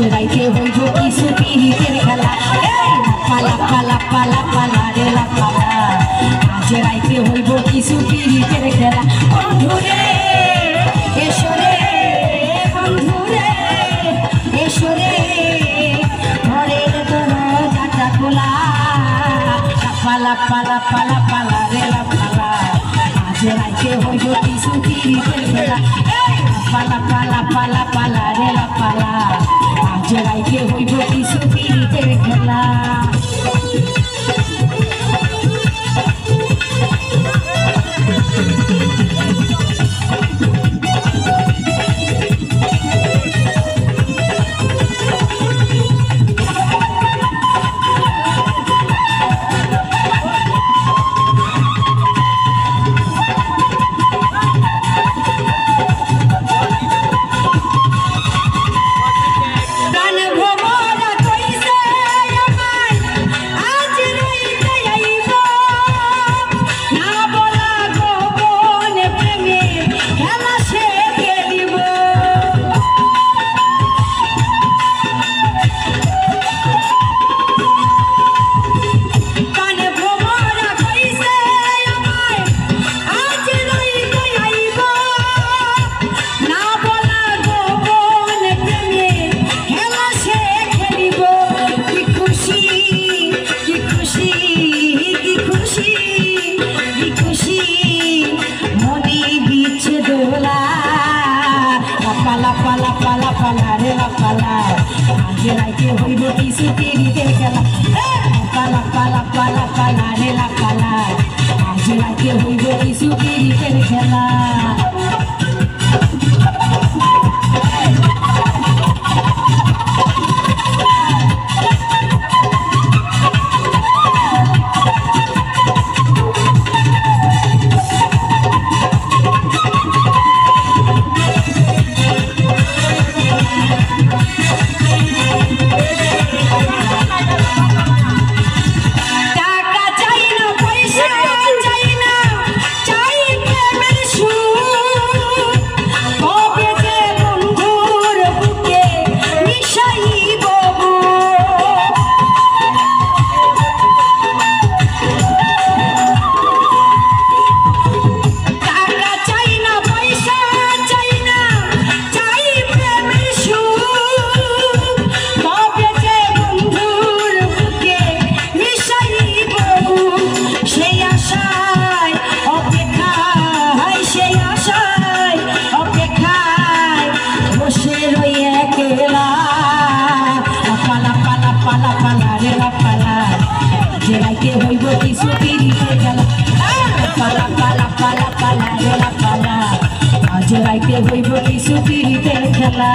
রাইতে হইব কিছু পিরিতের খেলা পালা পালা পালা পালা রে পালা আজ রাইতে হইব কিছু পিরিতের খেলা বন্ধুরে এসো রে বন্ধুরে এসো রে ঘরের দরজাটা খোলা পালা পালা পালা পালা রে পালা আজ রাইতে হইব কিছু পিরিতের খেলা পালা পালা পালা পালা রে পালা আজ রাইতে হইব কিছু পিরিতের খেলা পালা পালা পালা পালা রে পালা আজ রাইতে হইব কিছু পিরিতের খেলা পালা পালা পালা পালা রে পালা আজ রাইতে হইব কিছু পিরিতের খেলা রাইতে হইব কিছু পিরিতের খেলা পালা পালা পালা পালা রে পালা আজ রাইতে হইব কিছু পিরিতের খেলা